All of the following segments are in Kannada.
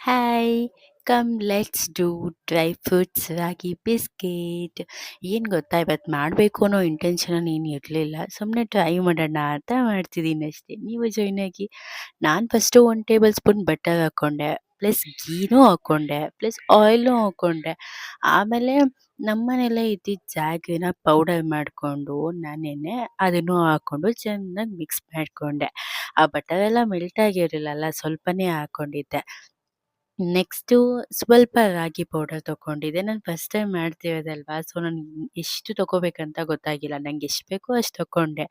Hi! Come let's do dry fruits ragi biscuit. ಏನು ಗೊತ್ತಾ, ಇವತ್ತು ಮಾಡಬೇಕು ಅನ್ನೋ ಇಂಟೆನ್ಷನಲ್ಲಿ ಏನು ಇರಲಿಲ್ಲ. ಸುಮ್ಮನೆ ಟ್ರೈ ಮಾಡೋಣ ಅಂತ ಮಾಡ್ತಿದ್ದೀನಿ ಅಷ್ಟೇ. ನೀವು ಜಾಯ್ನ್ ಆಗಿ. ನಾನು ಫಸ್ಟು 1 ಟೇಬಲ್ ಸ್ಪೂನ್ ಬಟರ್ ಹಾಕ್ಕೊಂಡೆ, ಪ್ಲಸ್ ಗೀನೂ ಹಾಕ್ಕೊಂಡೆ, ಪ್ಲಸ್ ಆಯಿಲ್ನೂ ಹಾಕ್ಕೊಂಡೆ. ಆಮೇಲೆ ನಮ್ಮನೇಲೇ ಇದ್ದಿದ್ದ ಜಾಗರಿನ ಪೌಡರ್ ಮಾಡಿಕೊಂಡು ನಾನೇನೆ ಅದನ್ನು ಹಾಕ್ಕೊಂಡು ಚೆನ್ನಾಗಿ ಮಿಕ್ಸ್ ಮಾಡಿಕೊಂಡೆ. ಆ ಬಟರೆಲ್ಲ ಮೆಲ್ಟ್ ಆಗಿರಲಿಲ್ಲಲ್ಲ, ಸ್ವಲ್ಪನೇ ಹಾಕ್ಕೊಂಡಿದ್ದೆ. ನೆಕ್ಸ್ಟು ಸ್ವಲ್ಪ ರಾಗಿ ಪೌಡರ್ ತೊಗೊಂಡಿದ್ದೆ. ನಾನು ಫಸ್ಟ್ ಟೈಮ್ ಮಾಡ್ತಿರೋದಲ್ವಾ, ಸೊ ನನಗೆ ಎಷ್ಟು ತೊಗೋಬೇಕಂತ ಗೊತ್ತಾಗಿಲ್ಲ. ನಂಗೆ ಎಷ್ಟು ಬೇಕೋ ಅಷ್ಟು ತೊಗೊಂಡೆ.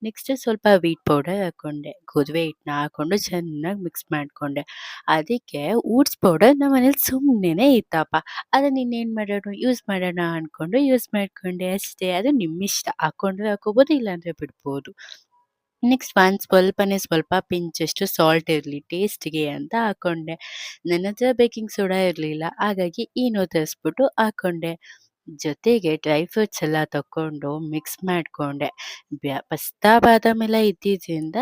ನೆಕ್ಸ್ಟ್ ಸ್ವಲ್ಪ ವೀಟ್ ಪೌಡರ್ ಹಾಕ್ಕೊಂಡೆ. ಗೋಧಿ ಹಿಟ್ಟನ್ನ ಹಾಕ್ಕೊಂಡು ಚೆನ್ನಾಗಿ ಮಿಕ್ಸ್ ಮಾಡಿಕೊಂಡೆ. ಅದಕ್ಕೆ ಓಟ್ಸ್ ಪೌಡರ್ ನಮ್ಮ ಮನೇಲಿ ಸುಮ್ಮನೆ ಇತ್ತಪ್ಪ. ಅದನ್ನ ಇನ್ನೇನು ಮಾಡೋಣ, ಯೂಸ್ ಮಾಡೋಣ ಅಂದ್ಕೊಂಡು ಯೂಸ್ ಮಾಡಿಕೊಂಡೆ ಅಷ್ಟೇ. ಅದು ನಿಮ್ಮಿಷ್ಟ, ಹಾಕ್ಕೊಂಡ್ರೆ ಹಾಕ್ಕೋಬೋದು, ಇಲ್ಲಾಂದರೆ ಬಿಡ್ಬೋದು. ನೆಕ್ಸ್ಟ್ ಸ್ವಲ್ಪ ಪಿಂಚಷ್ಟು ಸಾಲ್ಟ್ ಇರಲಿ ಟೇಸ್ಟ್‌ಗೆ ಅಂತ ಹಾಕ್ಕೊಂಡೆ. ನನ್ನ ಹತ್ರ ಬೇಕಿಂಗ್ ಸೋಡಾ ಇರಲಿಲ್ಲ, ಹಾಗಾಗಿ ಈನೋ ತರಿಸ್ಬಿಟ್ಟು ಹಾಕ್ಕೊಂಡೆ. ಜೊತೆಗೆ ಡ್ರೈ ಫ್ರೂಟ್ಸ್ ಎಲ್ಲ ತಗೊಂಡು ಮಿಕ್ಸ್ ಮಾಡಿಕೊಂಡೆ. ಪಿಸ್ತಾ ಬಾದಾಮ್ ಎಲ್ಲ ಇದ್ದಿದ್ದರಿಂದ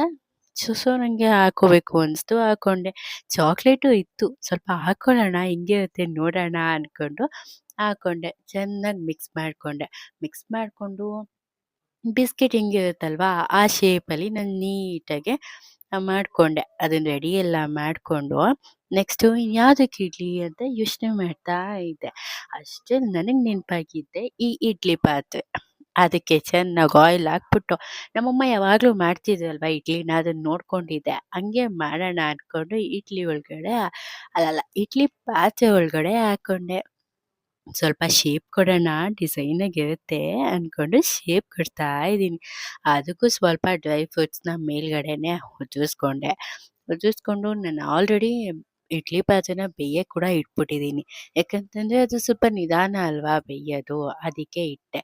ಸೊ ನನಗೆ ಹಾಕ್ಕೋಬೇಕು ಅನಿಸ್ತು, ಹಾಕ್ಕೊಂಡೆ. ಚಾಕ್ಲೇಟು ಇತ್ತು, ಸ್ವಲ್ಪ ಹಾಕ್ಕೊಳ್ಳೋಣ ಹೆಂಗಿರುತ್ತೆ ನೋಡೋಣ ಅಂದ್ಕೊಂಡು ಹಾಕ್ಕೊಂಡೆ. ಚೆನ್ನಾಗಿ ಮಿಕ್ಸ್ ಮಾಡಿಕೊಂಡೆ. ಮಿಕ್ಸ್ ಮಾಡಿಕೊಂಡು ಬಿಸ್ಕೆಟ್ ಹೆಂಗಿರುತ್ತಲ್ವಾ, ಆ ಶೇಪಲ್ಲಿ ನಾನು ನೀಟಾಗೆ ಮಾಡಿಕೊಂಡೆ. ಅದನ್ನ ರೆಡಿ ಎಲ್ಲ ಮಾಡಿಕೊಂಡು ನೆಕ್ಸ್ಟು ಇನ್ಯಾವ್ದಕ್ಕೆ ಇಡಲಿ ಅಂತ ಯೋಚನೆ ಮಾಡ್ತಾ ಇದ್ದೆ. ಅಷ್ಟ್ರಲ್ಲಿ ನನಗೆ ನೆನಪಾಗಿದ್ದೆ ಈ ಇಡ್ಲಿ ಪಾತ್ರೆ. ಅದಕ್ಕೆ ಚೆನ್ನಾಗಿ ಆಯಿಲ್ ಹಾಕ್ಬಿಟ್ಟು, ನಮ್ಮಮ್ಮ ಯಾವಾಗಲೂ ಮಾಡ್ತಿದ್ರಲ್ವ ಇಡ್ಲಿನ, ಅದನ್ನ ನೋಡ್ಕೊಂಡಿದ್ದೆ. ಹಂಗೆ ಮಾಡೋಣ ಅಂದ್ಕೊಂಡು ಇಡ್ಲಿ ಒಳಗಡೆ ಅಲ್ಲಲ್ಲ ಇಡ್ಲಿ ಪಾತ್ರೆ ಒಳಗಡೆ ಹಾಕ್ಕೊಂಡೆ. ಸ್ವಲ್ಪ ಶೇಪ್ ಕೊಡೋಣ, ಡಿಸೈನಾಗಿರುತ್ತೆ ಅಂದ್ಕೊಂಡು ಶೇಪ್ ಕೊಡ್ತಾ ಇದ್ದೀನಿ. ಅದಕ್ಕೂ ಸ್ವಲ್ಪ ಡ್ರೈ ಫ್ರೂಟ್ಸ್‌ನ ಮೇಲ್ಗಡೆನೆ ಉದುರಿಸ್ಕೊಂಡೆ. ಉದುರಿಸ್ಕೊಂಡು ನಾನು ಆಲ್ರೆಡಿ ಇಡ್ಲಿ ಪಾತ್ರೆನ ಬೇಯಕ್ಕೆ ಕೂಡ ಇಟ್ಬಿಟ್ಟಿದ್ದೀನಿ. ಯಾಕಂತಂದರೆ ಅದು ಸ್ವಲ್ಪ ನಿಧಾನ ಅಲ್ವಾ ಬೇಯೋದು, ಅದಕ್ಕೆ ಇಟ್ಟೆ.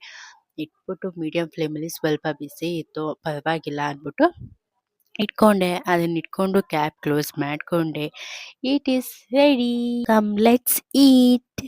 ಇಟ್ಬಿಟ್ಟು ಮೀಡಿಯಮ್ ಫ್ಲೇಮಲ್ಲಿ ಸ್ವಲ್ಪ ಬಿಸಿ ಇತ್ತು, ಪರವಾಗಿಲ್ಲ ಅಂದ್ಬಿಟ್ಟು ಇಟ್ಕೊಂಡೆ. ಅದನ್ನ ಇಟ್ಕೊಂಡು ಕ್ಯಾಪ್ ಕ್ಲೋಸ್ ಮಾಡಿಕೊಂಡೆ. It is ready. Come let's heat.